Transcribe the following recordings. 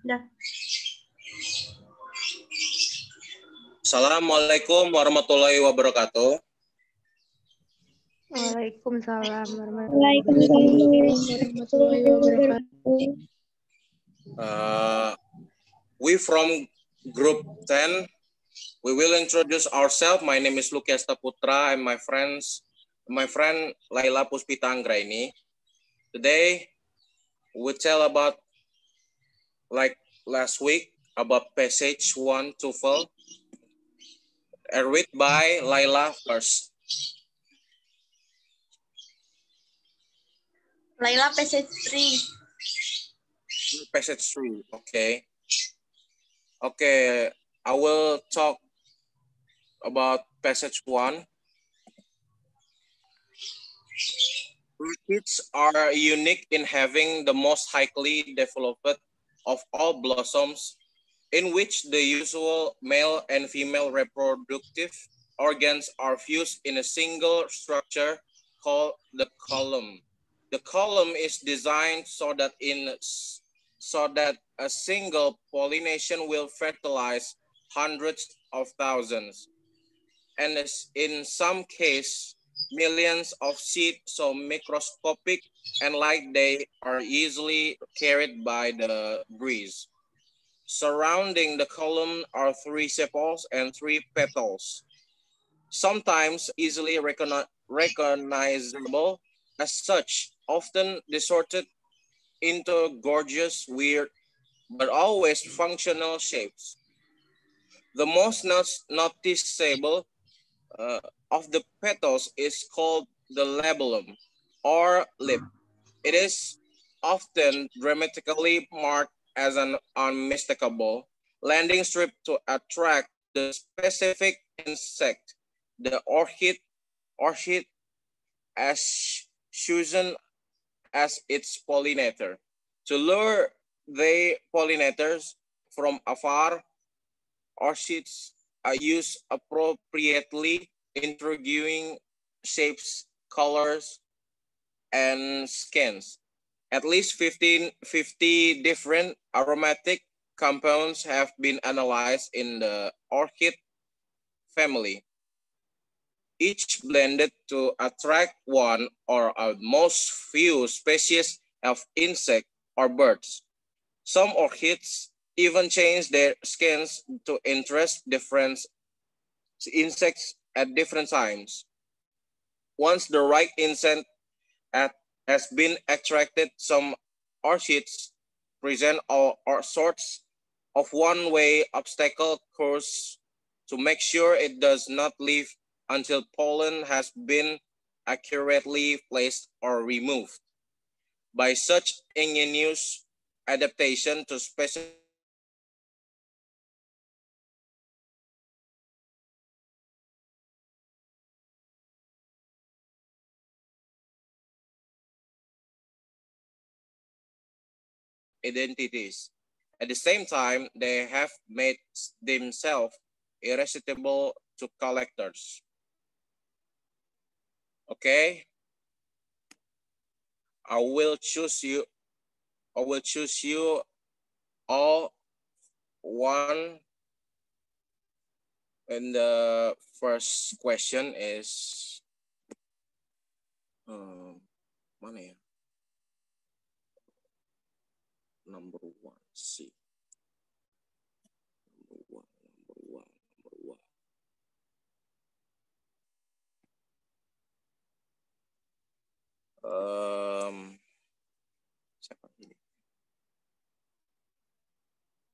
Dah. Assalamualaikum warahmatullahi wabarakatuh. Waalaikumsalam warahmatullahi wabarakatuh. We from group 10. We will introduce ourselves. My name is Lukias Taputra and my friend Laila Puspita Anggraini. Today we tell about, like last week, about passage 1 TOEFL. Read by Laila first. Laila passage 3. Passage 3, okay. Okay, I will talk about passage 1. Orchids are unique in having the most highly developed of all blossoms, in which the usual male and female reproductive organs are fused in a single structure called the column. The column is designed so that a single pollination will fertilize hundreds of thousands, and in some cases millions of seeds, so microscopic and like they are easily carried by the breeze. Surrounding the column are 3 sepals and 3 petals, sometimes easily recognizable as such, often distorted into gorgeous, weird, but always functional shapes. The most noticeable of the petals is called the labellum or lip. It is often dramatically marked as an unmistakable landing strip to attract the specific insect, the orchid as chosen as its pollinator. To lure the pollinators from afar, orchids are used appropriately, intriguing shapes, colors, and skins. At least 50 different aromatic compounds have been analyzed in the orchid family, each blended to attract one or most few species of insect or birds. Some orchids even change their skins to interest different insects at different times. Once the right insect has been attracted, some orchids present all sorts of one-way obstacle course to make sure it does not leave until pollen has been accurately placed or removed. By such ingenious adaptation to specific identities. At the same time, they have made themselves irresistible to collectors. Okay, I will choose you all one. And the first question is mana ya? Number 1, C. Number one. Siapa ini?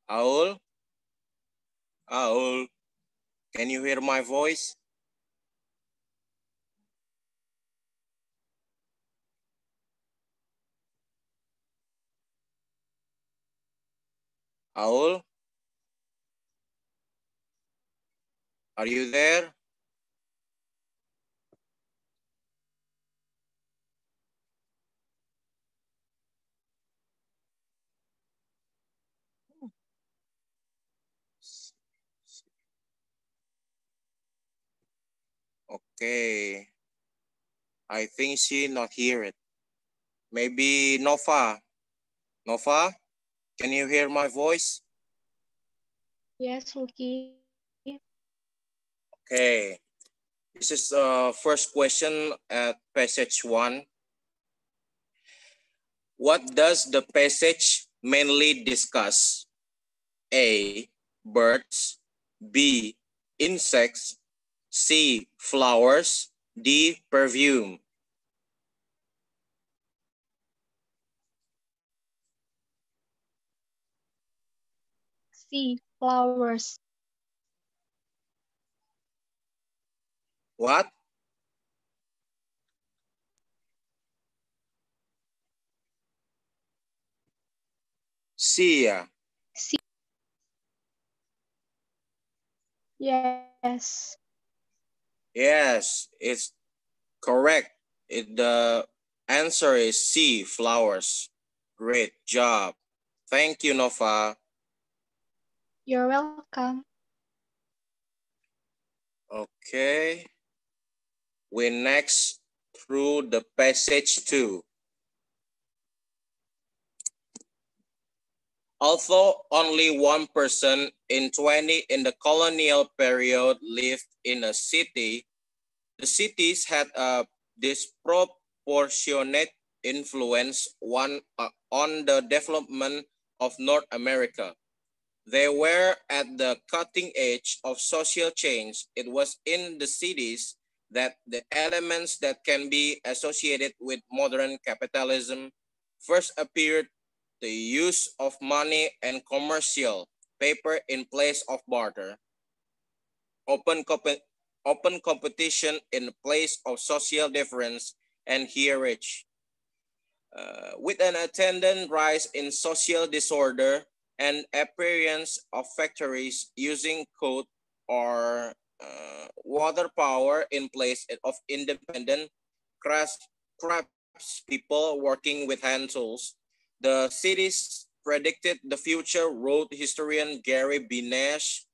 Aul, can you hear my voice? Aul, are you there? Okay, I think she not hear it. Maybe Nova. Nova, Can you hear my voice? Yes, Lucky. Okay. This is first question at passage 1. What does the passage mainly discuss? A. Birds. B. Insects. C. Flowers. D. Perfume. C. Flowers. What? C. C. Yes. Yes, it's correct. The answer is C. Flowers. Great job. Thank you, Nova. You're welcome. Okay. We next through the passage 2. Although only one person in 20 in the colonial period lived in a city, the cities had a disproportionate influence on the development of North America. They were at the cutting edge of social change. It was in the cities that the elements that can be associated with modern capitalism first appeared: the use of money and commercial paper in place of barter, open, open competition in place of social difference and hierarchy, with an attendant rise in social disorder and appearance of factories using coal or water power in place of independent craftspeople working with hand tools. The cities predicted the future, wrote historian Gary B. Nash,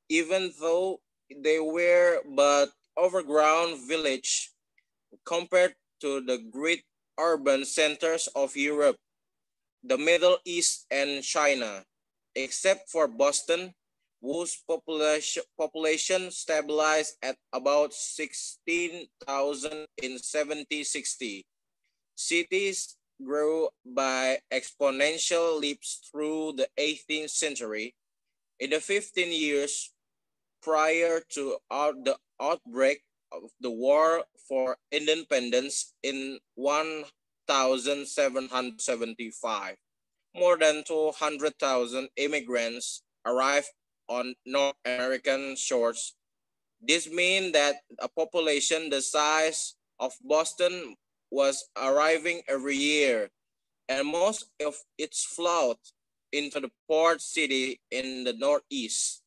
even though they were but overgrown village compared to the great urban centers of Europe, the Middle East, and China, except for Boston, whose population stabilized at about 16,000 in 1760. Cities grew by exponential leaps through the 18th century. In the 15 years prior to the outbreak of the War for Independence in 1775, more than 200,000 immigrants arrived on North American shores. This means that a population the size of Boston was arriving every year, and most of it flowed into the port city in the Northeast.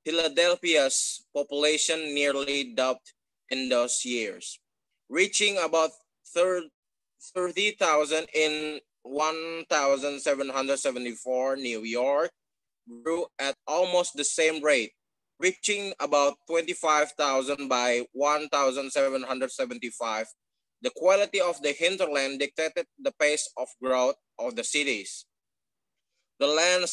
Philadelphia's population nearly doubled in those years, reaching about 30,000 in 1774. New York grew at almost the same rate, reaching about 25,000 by 1775. The quality of the hinterland dictated the pace of growth of the cities. The land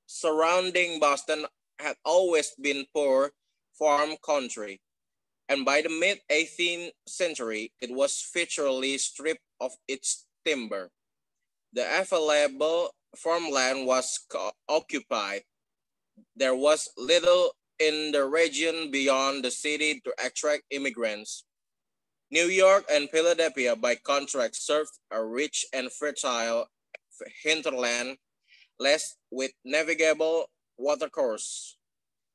surrounding Boston had always been poor farm country, and by the mid-18th century, it was virtually stripped of its timber. The available farmland was occupied. There was little in the region beyond the city to attract immigrants. New York and Philadelphia, by contrast, served a rich and fertile hinterland, less with navigable watercourse.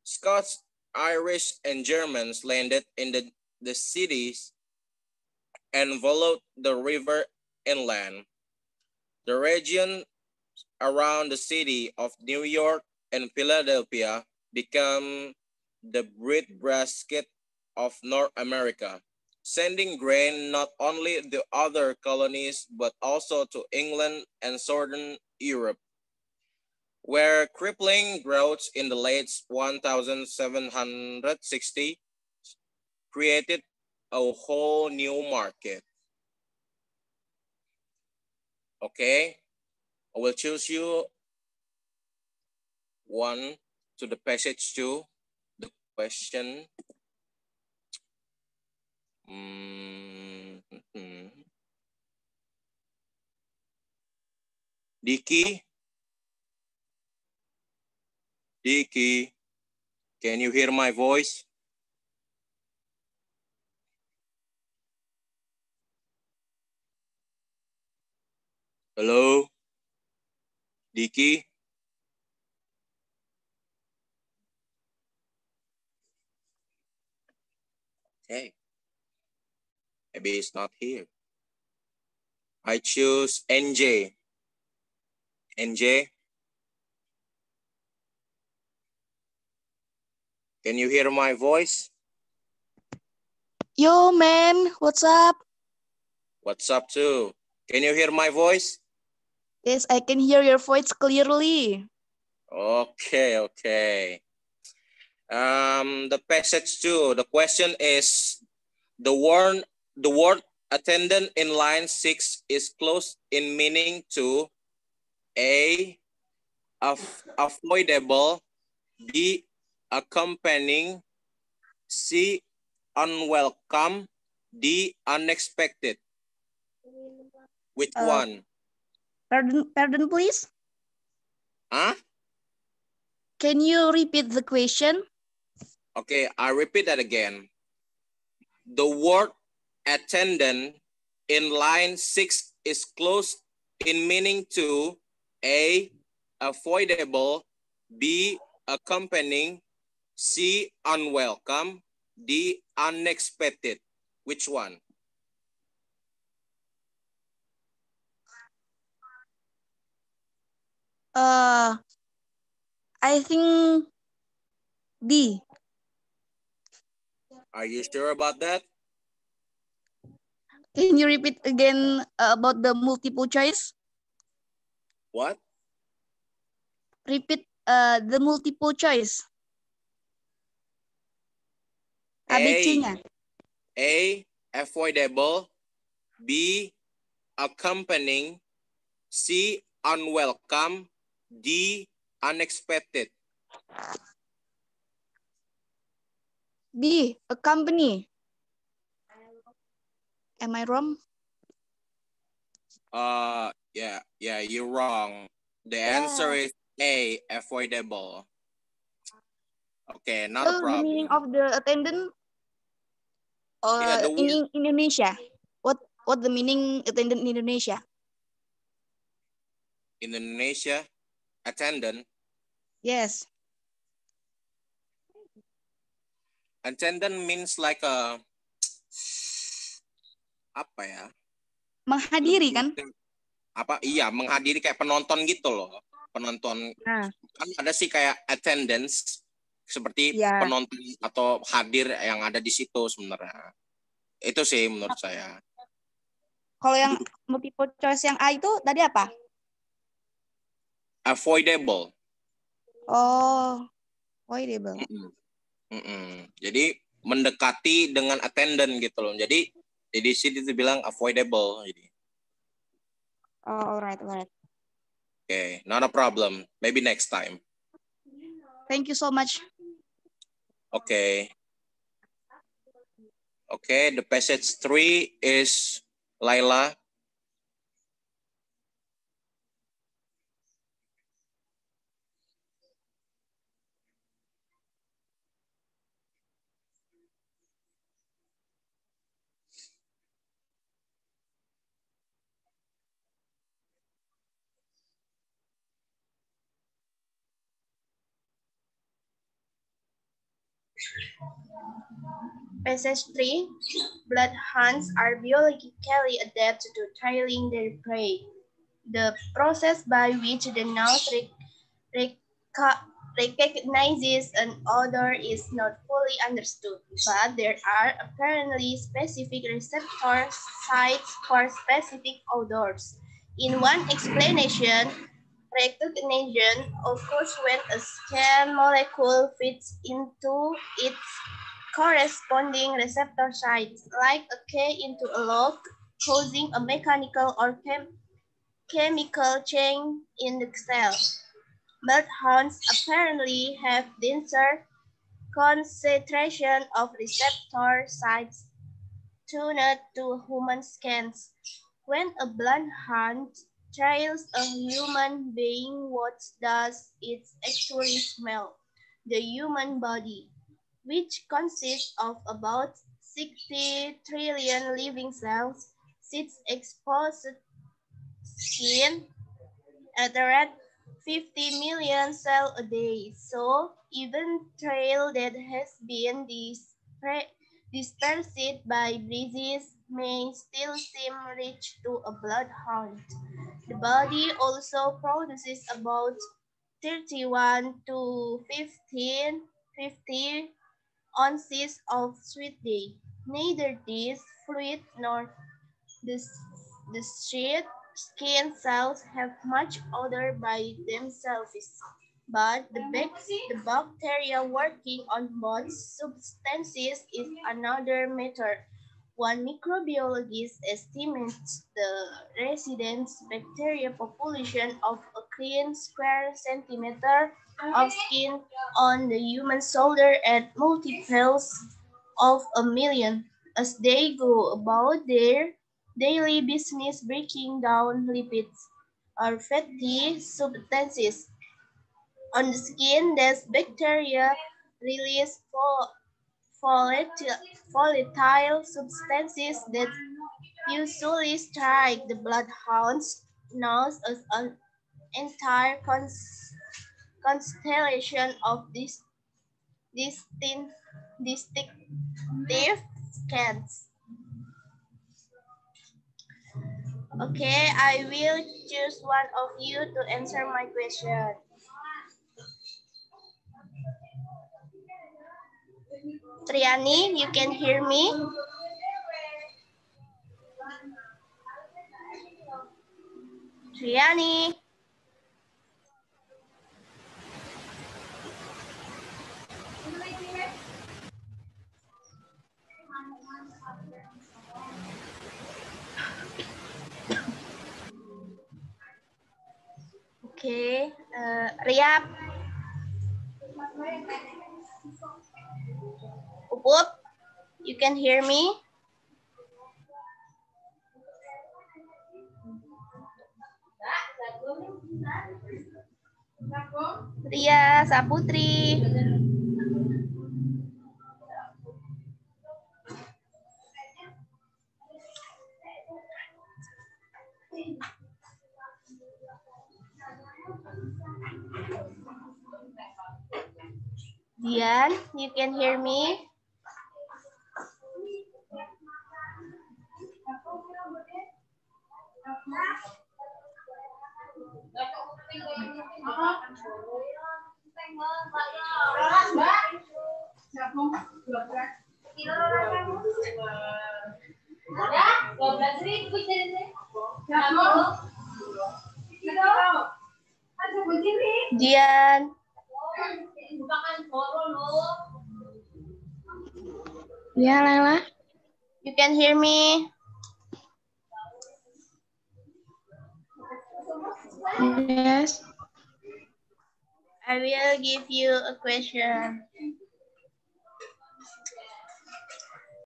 Scots, Irish, and Germans landed in the cities and followed the river inland. The region around the city of New York and Philadelphia became the breadbasket of North America, sending grain not only to other colonies but also to England and Southern Europe, where crippling droughts in the late 1760 created a whole new market. Okay, I will choose you one to the passage 2. The question. Diki, can you hear my voice? Hello, Diki. Hey, maybe it's not here. I choose NJ. NJ, can you hear my voice? Yo, man, what's up? What's up, too? Can you hear my voice? Yes, I can hear your voice clearly. Okay. The passage 2. The question is the word attendant in line 6 is close in meaning to A, avoidable, B, accompanying, C, unwelcome, D, unexpected. Which one? Pardon, please. Huh? Can you repeat the question? Okay, I repeat that again. The word attendant in line 6 is close in meaning to A, avoidable, B, accompanying, C, unwelcome, D, unexpected. Which one? I think D. Are you sure about that? Can you repeat again about the multiple choice? What? Repeat the multiple choice. ABC-nya. A, avoidable, B, accompanying, C, unwelcome, D, unexpected. B, accompany. Am I wrong? Yeah, you're wrong. The answer is A, avoidable. Okay, not a So the meaning problem. of the attendant Yeah, the word in Indonesia. What the meaning attendant in Indonesia? in Indonesia, attendant. Yes. Attendant means like a apa ya? Menghadiri kan? Apa? Iya, menghadiri kayak penonton gitu loh. Penonton. Nah. Kan ada sih kayak attendance seperti Ya. penonton atau hadir yang ada di situ sebenarnya. Itu sih menurut saya. Kalau yang multiple choice yang A itu tadi apa? Avoidable. Oh, avoidable. Jadi mendekati dengan attendant gitu loh. Jadi di sini dibilang avoidable. Jadi. Oh, alright. Okay, not a problem. Maybe next time. Thank you so much. Okay. Okay, the passage 3 is Laila. Passage 3. Bloodhounds are biologically adapted to trailing their prey. The process by which the nose recognizes an odor is not fully understood, but there are apparently specific receptor sites for specific odors. In one explanation, recognition occurs when a scan molecule fits into its corresponding receptor sites, like a key into a lock, causing a mechanical or chemical chain in the cell. Bloodhounds apparently have denser concentration of receptor sites tuned to human scans. When a bloodhound trails a human being, what does it actually smell? The human body, which consists of about 60 trillion living cells, sits exposed skin at around 50 million cells a day. So even trail that has been dispersed by breezes may still seem rich to a bloodhound. The body also produces about 31 to 50 ounces of sweat day. Neither this fluid nor the, the skin cells have much odor by themselves, but the bacteria working on both substances is another matter. One microbiologist estimates the resident bacteria population of a clean square centimeter of skin on the human shoulder at multiples of a million as they go about their daily business breaking down lipids or fatty substances on the skin. These bacteria release volatile substances that usually strike the bloodhound's nose as an entire constellation of distinctive scans. Okay, I will choose one of you to answer my question. Triani, you can hear me? Triani. Okay, Riap. Uput, you can hear me? Ria, Saputri. Dian, you can hear me? Dian. Ya, Lela. You can hear me? Yes. I will give you a question.